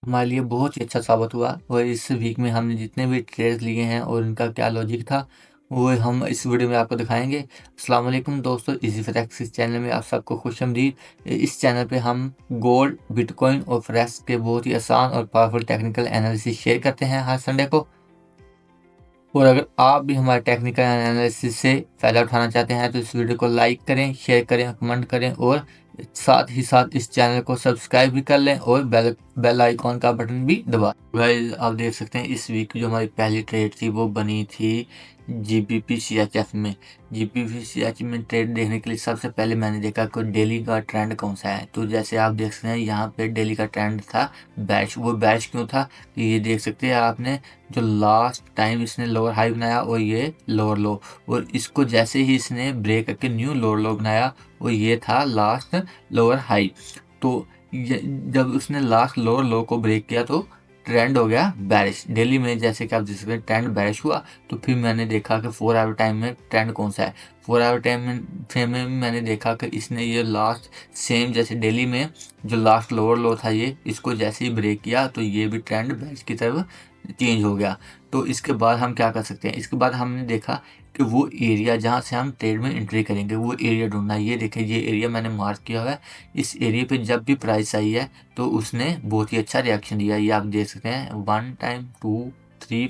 हमारे लिए बहुत ही अच्छा साबित हुआ। और इस वीक में हमने जितने भी ट्रेड्स लिए हैं और उनका क्या लॉजिक था वो हम इस वीडियो में आपको दिखाएंगे। अस्सलाम वालेकुम दोस्तों, इजी फॉरेक्स इस चैनल में आप सबको खुशामदीद। इस चैनल पे हम गोल्ड, बिटकॉइन और फॉरेक्स के बहुत ही आसान और पावरफुल टेक्निकल एनालिसिस शेयर करते हैं हर संडे को। और अगर आप भी हमारे टेक्निकल एनालिसिस से फ़ायदा उठाना चाहते हैं तो इस वीडियो को लाइक करें, शेयर करें, कमेंट करें और साथ ही साथ इस चैनल को सब्सक्राइब भी कर लें और बेल आइकॉन का बटन भी दबा। गाइस आप देख सकते हैं इस वीक जो हमारी पहली ट्रेड थी वो बनी थी जीबीपी सीएचएफ में। जीबीपी सीएचएफ में ट्रेड देखने के लिए सबसे पहले मैंने देखा कि डेली का ट्रेंड कौन सा है। तो जैसे आप देख सकते हैं यहाँ पे डेली का ट्रेंड था बैश। वो बैश क्यों था कि ये देख सकते हैं आपने, जो लास्ट टाइम इसने लोअर हाई बनाया और ये लोअर लो, और इसको जैसे ही इसने ब्रेक करके न्यू लोअर लो बनाया और ये था लास्ट लोअर हाई। तो जब उसने लास्ट लोअर लो को ब्रेक किया तो ट्रेंड हो गया बैरिश डेली में। जैसे कि आप जिस ट्रेंड बैरिश हुआ तो फिर मैंने देखा कि 4 आवर टाइम में ट्रेंड कौन सा है। 4 आवर टाइम फ्रेम में मैंने देखा कि इसने ये लास्ट सेम जैसे डेली में जो लास्ट लोअर लो था ये, इसको जैसे ही ब्रेक किया तो ये भी ट्रेंड बैरिश की तरफ चेंज हो गया। तो इसके बाद हम क्या कर सकते हैं, इसके बाद हमने देखा कि वो एरिया जहाँ से हम ट्रेड में एंट्री करेंगे वो एरिया ढूंढना। ये देखें, ये एरिया मैंने मार्क किया हुआ है। इस एरिया पे जब भी प्राइस आई है तो उसने बहुत ही अच्छा रिएक्शन दिया। ये आप देख सकते हैं 1 टाइम, 2, 3,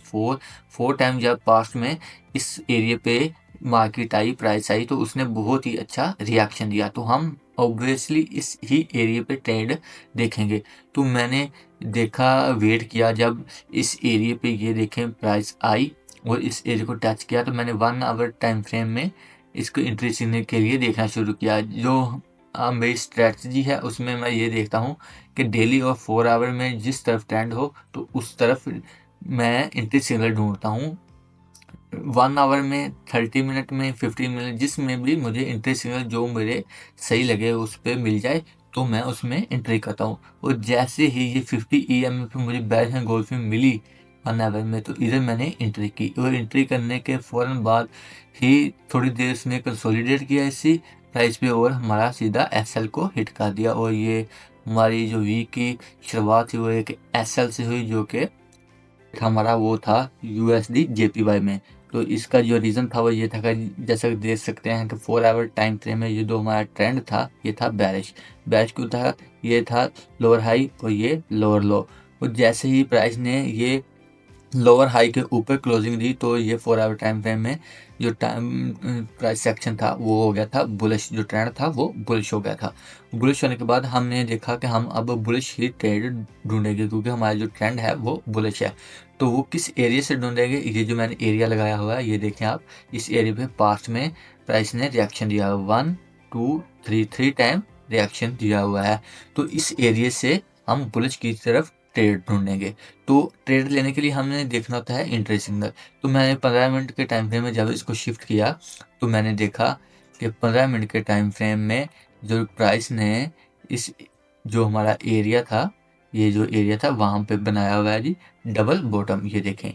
4 टाइम जब पास्ट में इस एरिया पे मार्केट आई, प्राइस आई तो उसने बहुत ही अच्छा रिएक्शन दिया। तो हम ऑब्वियसली इस ही एरिया पे ट्रेड देखेंगे। तो मैंने देखा, वेट किया, जब इस एरिया पे ये देखें प्राइस आई और इस एरिया को टच किया तो मैंने 1 आवर टाइम फ्रेम में इसको एंट्री सीखने के लिए देखना शुरू किया। जो मेरी स्ट्रेटजी है उसमें मैं ये देखता हूँ कि डेली और 4 आवर में जिस तरफ ट्रेंड हो तो उस तरफ मैं एंट्री सिग्नल ढूंढता हूँ। 1 आवर में, 30 मिनट में, 15 मिनट, जिसमें भी मुझे एंट्री सिग्नल जो मेरे सही लगे उस पर मिल जाए तो मैं उसमें एंट्री करता हूँ। और जैसे ही ये 50 EM पे मुझे बैच में गोल्फिंग मिली 1 आवर में तो इधर मैंने एंट्री की। और एंट्री करने के फ़ौरन बाद ही थोड़ी देर उसने कंसोलिडेट किया इसी प्राइस पे और हमारा सीधा SL को हिट कर दिया। और ये हमारी जो वीक की शुरुआत थी वो एक SL से हुई, जो कि हमारा वो था USD JPY में। तो इसका जो रीज़न था वो ये था कि जैसा कि देख सकते हैं कि 4 आवर टाइम फ्रेम में ये जो हमारा ट्रेंड था ये था बैरिश। बैरिश क्यों था, ये था लोअर हाई और ये लोअर लो। और जैसे ही प्राइस ने ये लोअर हाई के ऊपर क्लोजिंग दी तो ये 4 आवर टाइम फ्रेम में जो टाइम प्राइस सेक्शन था वो हो गया था बुलिश। जो ट्रेंड था वो बुलिश हो गया था। बुलिश होने के बाद हमने देखा कि हम अब बुलिश ही ट्रेड ढूंढेंगे क्योंकि हमारा जो ट्रेंड है वो बुलिश है। तो वो किस एरिया से ढूंढेंगे, ये जो मैंने एरिया लगाया हुआ है ये देखें आप, इस एरिया पे पास्ट में प्राइस ने रिएक्शन दिया है 1, 2, 3 टाइम रिएक्शन दिया हुआ है। तो इस एरिया से हम बुलिश की तरफ ट्रेड ढूंढेंगे। तो ट्रेड लेने के लिए हमने देखना होता है एंट्री सिग्नल। तो मैंने 15 मिनट के टाइम फ्रेम में जब इसको शिफ्ट किया तो मैंने देखा कि 15 मिनट के टाइम फ्रेम में जो प्राइस ने इस जो हमारा एरिया था, ये जो एरिया था वहाँ पे बनाया हुआ है जी डबल बॉटम। ये देखें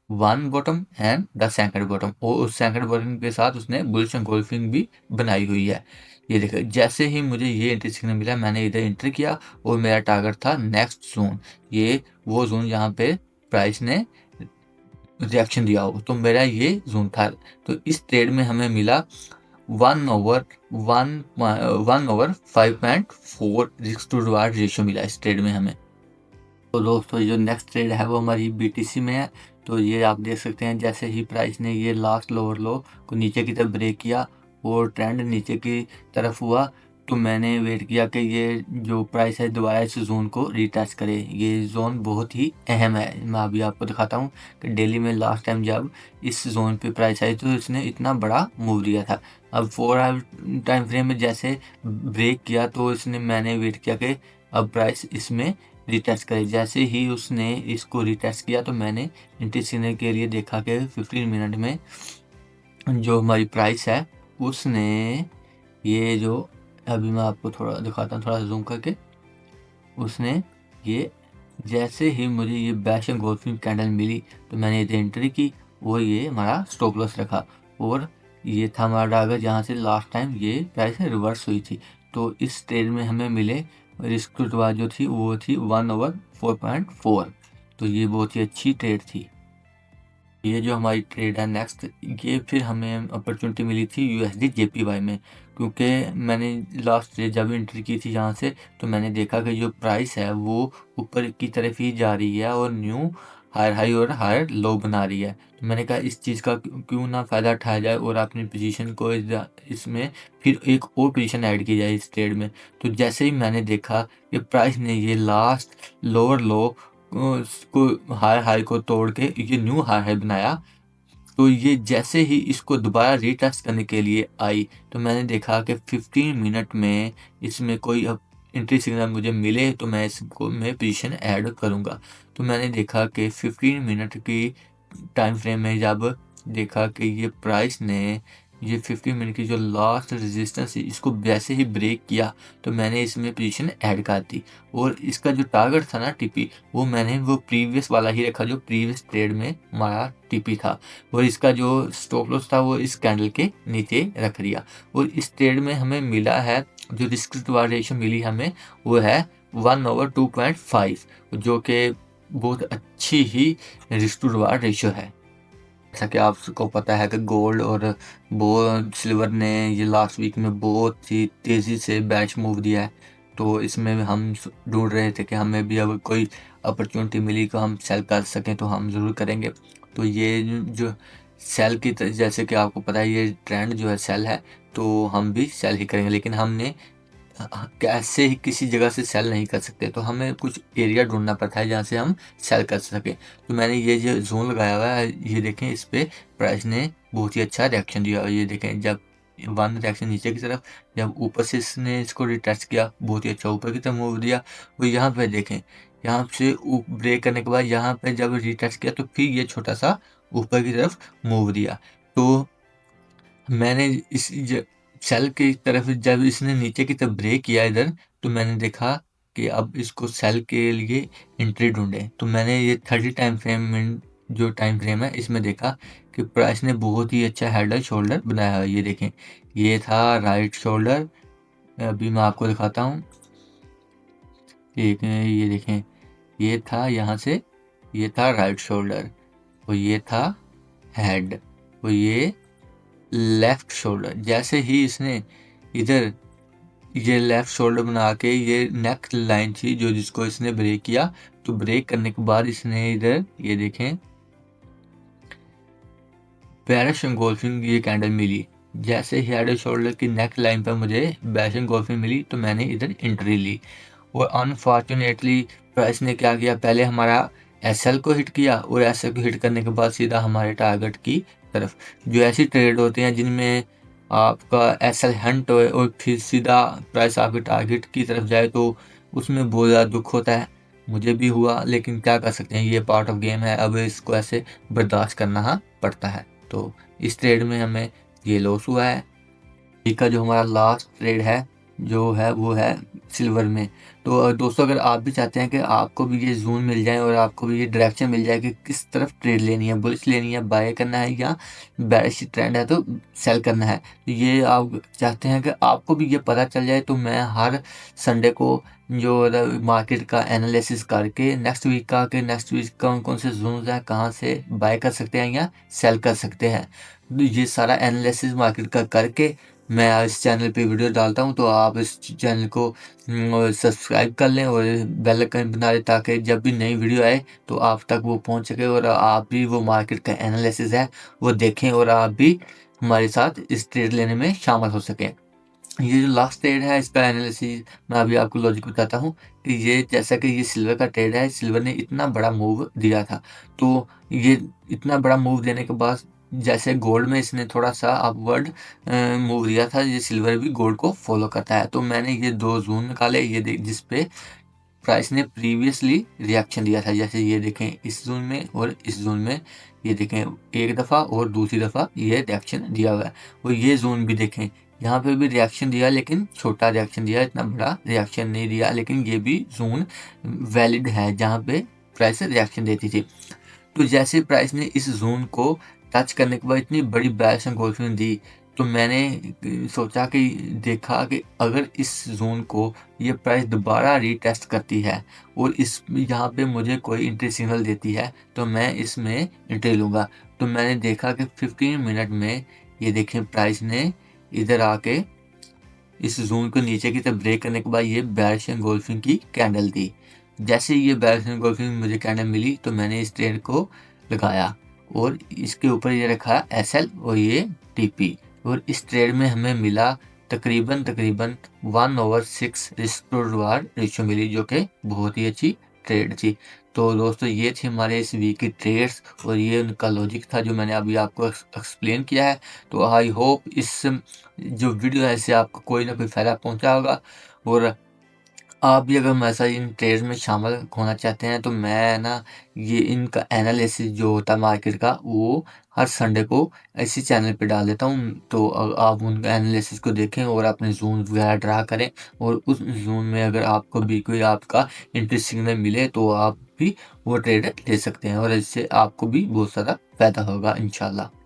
1 bottom and the second bottom, और उस सेकंड बॉटम के साथ उसने बुलिश एंगल्फिंग भी बनाई हुई है। ये देखिए, जैसे ही मुझे ये एंट्री सिग्नल मिला मैंने इधर एंट्री किया और मेरा टारगेट था नेक्स्ट जोन। ये वो जोन जहाँ पे प्राइस ने रिएक्शन दिया हो, तो मेरा ये जोन था। तो इस ट्रेड में हमें मिला 1/5.4 रिस्क टू रिवार्ड रेशियो मिला इस ट्रेड में हमें। तो दोस्तों जो नेक्स्ट ट्रेड है वो हमारी BTC में है। तो ये आप देख सकते हैं जैसे ही प्राइस ने ये लास्ट लोअर लो को नीचे की तरफ ब्रेक किया और ट्रेंड नीचे की तरफ हुआ तो मैंने वेट किया कि ये जो प्राइस है दोबारा इस जोन को रीटेस्ट करे। ये जोन बहुत ही अहम है। मैं अभी आपको दिखाता हूँ कि डेली में लास्ट टाइम जब इस जोन पे प्राइस आई तो इसने इतना बड़ा मूव दिया था। अब 4 आवर टाइम फ्रेम में जैसे ब्रेक किया तो इसने मैंने वेट किया कि अब प्राइस इसमें रिटेस्ट करे। जैसे ही उसने इसको रिटेस्ट किया तो मैंने एंट्री सिग्नल के लिए देखा कि 15 मिनट में जो हमारी प्राइस है उसने ये जो, अभी मैं आपको थोड़ा दिखाता हूँ थोड़ा जूम करके, उसने ये जैसे ही मुझे ये बैश एंगल्फिंग कैंडल मिली तो मैंने इधर एंट्री की और ये हमारा स्टॉप लॉस रखा। और ये था हमारा टारगेट जहाँ से लास्ट टाइम ये प्राइस रिवर्स हुई थी। तो इस ट्रेड में हमें मिले रिस्क टू रिवार्ड जो थी वो थी 1/4.4। तो ये बहुत ही अच्छी ट्रेड थी। ये जो हमारी ट्रेड है नेक्स्ट, ये फिर हमें अपॉर्चुनिटी मिली थी USD JPY में, क्योंकि मैंने लास्ट डे जब एंट्री की थी यहाँ से, तो मैंने देखा कि जो प्राइस है वो ऊपर की तरफ ही जा रही है और न्यू हायर हाई और हायर लो बना रही है। तो मैंने कहा इस चीज़ का क्यों ना फ़ायदा उठाया जाए और अपनी पोजीशन को इसमें फिर एक और पोजीशन ऐड की जाए इस ट्रेड में। तो जैसे ही मैंने देखा कि प्राइस ने ये लास्ट लोअर लो को हाई हाई को तोड़ के ये न्यू हाई हाई बनाया, तो ये जैसे ही इसको दोबारा रीटेस्ट करने के लिए आई, तो मैंने देखा कि 15 मिनट में इसमें कोई अब एंट्री सिग्नल मुझे मिले तो मैं इसको मैं पोजीशन ऐड करूँगा। तो मैंने देखा कि 15 मिनट की टाइम फ्रेम में जब देखा कि ये प्राइस ने ये 15 मिनट की जो लास्ट रेजिस्टेंस है इसको वैसे ही ब्रेक किया, तो मैंने इसमें पोजीशन ऐड कर दी। और इसका जो टारगेट था ना टीपी, वो मैंने वो प्रीवियस वाला ही रखा जो प्रीवियस ट्रेड में हमारा टीपी था, और इसका जो स्टॉप लॉस था वो इस कैंडल के नीचे रख दिया। और इस ट्रेड में हमें मिला है जो रिस्क रिवार्ड रेशियो मिली हमें वो है 1/2.5, जो कि बहुत अच्छी ही रिस्क टू रिवार्ड रेशियो है। जैसा कि आपको पता है कि गोल्ड और वो सिल्वर ने ये लास्ट वीक में बहुत ही तेज़ी से बैच मूव दिया है, तो इसमें हम ढूंढ रहे थे कि हमें भी अगर कोई अपॉर्चुनिटी मिली तो हम सेल कर सकें तो हम ज़रूर करेंगे। तो ये जो सेल की जैसे कि आपको पता है ये ट्रेंड जो है सेल है, तो हम भी सेल ही करेंगे, लेकिन हमने कैसे ही किसी जगह से सेल नहीं कर सकते, तो हमें कुछ एरिया ढूंढना पड़ता है जहाँ से हम सेल कर सकें। तो मैंने ये जो जोन लगाया हुआ है ये देखें, इस पे प्राइस ने बहुत ही अच्छा रिएक्शन दिया। ये देखें जब वन रिएक्शन नीचे की तरफ, जब ऊपर से इसने इसको रिटेस्ट किया बहुत ही अच्छा ऊपर की तरफ मूव दिया। और यहाँ पे देखें, यहाँ से ब्रेक करने के बाद यहाँ पे जब रिटेस्ट किया तो फिर ये छोटा सा ऊपर की तरफ मूव दिया। तो मैंने इस सेल की तरफ जब इसने नीचे की तरफ ब्रेक किया इधर, तो मैंने देखा कि अब इसको सेल के लिए एंट्री ढूंढे। तो मैंने ये 30 टाइम फ्रेम में जो टाइम फ्रेम है इसमें देखा कि प्राइस ने बहुत ही अच्छा हेड एंड शोल्डर बनाया है। ये देखें, ये था राइट शोल्डर, अभी मैं आपको दिखाता हूँ। ये देखें, ये था यहाँ से, ये था राइट शोल्डर, और ये था हेड, और ये लेफ्ट शोल्डर। जैसे ही इसने इधर ये लेफ्ट शोल्डर बना के ये नेक्स्ट लाइन थी जो जिसको इसने ब्रेक किया, तो ब्रेक करने के बाद इसने इधर ये देखें बेरिश एंगल्फिंग ये कैंडल मिली। जैसे ही हेड शोल्डर की नेक लाइन पर मुझे बेरिश एंगल्फिंग मिली तो मैंने इधर एंट्री ली। और अनफॉर्चुनेटली प्राइस ने क्या किया, पहले हमारा एसएल को हिट किया और एसएल को हिट करने के बाद सीधा हमारे टारगेट की तरफ। जो ऐसी ट्रेड होती हैं जिनमें आपका एसएल हंट हो और फिर सीधा प्राइस आपके टारगेट की तरफ जाए, तो उसमें बहुत ज़्यादा दुख होता है। मुझे भी हुआ, लेकिन क्या कर सकते हैं, ये पार्ट ऑफ गेम है, अब इसको ऐसे बर्दाश्त करना पड़ता है। तो इस ट्रेड में हमें ये लॉस हुआ है। का जो हमारा लास्ट ट्रेड है जो है वो है सिल्वर में। तो दोस्तों अगर आप भी चाहते हैं कि आपको भी ये जोन मिल जाए और आपको भी ये डायरेक्शन मिल जाए कि किस तरफ ट्रेड लेनी है, बुलिश लेनी है, बाय करना है, या बेरिश ट्रेंड है तो सेल करना है, तो ये आप चाहते हैं कि आपको भी ये पता चल जाए, तो मैं हर संडे को जो मार्केट का एनालिसिस करके नेक्स्ट वीक कौन कौन से जोन हैं, कहाँ से बाय कर सकते हैं या सेल कर सकते हैं, तो ये सारा एनालिसिस मार्केट का करके मैं इस चैनल पे वीडियो डालता हूँ। तो आप इस चैनल को सब्सक्राइब कर लें और बेल आइकन बना लें, ताकि जब भी नई वीडियो आए तो आप तक वो पहुँच सके और आप भी वो मार्केट का एनालिसिस है वो देखें और आप भी हमारे साथ इस ट्रेड लेने में शामिल हो सकें। ये जो लास्ट ट्रेड है इसका एनालिसिस मैं अभी आपको लॉजिक बताता हूँ कि ये जैसा कि ये सिल्वर का ट्रेड है, सिल्वर ने इतना बड़ा मूव दिया था, तो ये इतना बड़ा मूव देने के बाद जैसे गोल्ड में इसने थोड़ा सा अपवर्ड मूव दिया था, ये सिल्वर भी गोल्ड को फॉलो करता है। तो मैंने ये दो जोन निकाले, ये जिस पे प्राइस ने प्रीवियसली रिएक्शन दिया था, जैसे ये देखें इस जोन में और इस जोन में, ये देखें एक दफ़ा और दूसरी दफ़ा ये रिएक्शन दिया हुआ है। और ये जोन भी देखें, यहाँ पे भी रिएक्शन दिया, लेकिन छोटा रिएक्शन दिया, इतना बड़ा रिएक्शन नहीं दिया, लेकिन ये भी जोन वैलिड है जहाँ पे प्राइस रिएक्शन देती थी। तो जैसे प्राइस ने इस जोन को टच करने के बाद इतनी बड़ी बेरिश एंगल्फिंग दी, तो मैंने सोचा कि देखा कि अगर इस ज़ोन को ये प्राइस दोबारा रीटेस्ट करती है और इस यहाँ पे मुझे कोई एंट्री सिग्नल देती है तो मैं इसमें एंट्री लूँगा। तो मैंने देखा कि 15 मिनट में ये देखें प्राइस ने इधर आके इस ज़ोन को नीचे की तरफ ब्रेक करने के बाद ये बेयरिश एंगल्फिंग की कैंडल दी। जैसे ही ये बेयरिश एंगल्फिंग मुझे कैंडल मिली तो मैंने इस ट्रेड को लगाया और इसके ऊपर ये रखा एसएल और ये टीपी, और इस ट्रेड में हमें मिला तकरीबन 1/6 रिस्क टू रिवार्ड रेशियो मिली, जो कि बहुत ही अच्छी ट्रेड थी। तो दोस्तों ये थी हमारे इस वीक की ट्रेड्स और ये उनका लॉजिक था जो मैंने अभी आपको एक्सप्लेन किया है। तो आई होप इस जो वीडियो है इससे आपको कोई ना कोई फ़ायदा पहुंचा होगा, और आप भी अगर मेरे साथ इन ट्रेड्स में शामिल होना चाहते हैं तो मैं ना ये इनका एनालिसिस जो होता है मार्केट का वो हर संडे को इसी चैनल पे डाल देता हूँ। तो आप उन एनालिसिस को देखें और अपने जोन वगैरह ड्रा करें, और उस जोन में अगर आपको भी कोई आपका इंटरेस्ट सिग्नल मिले तो आप भी वो ट्रेड ले सकते हैं और इससे आपको भी बहुत ज़्यादा फ़ायदा होगा इंशाल्लाह।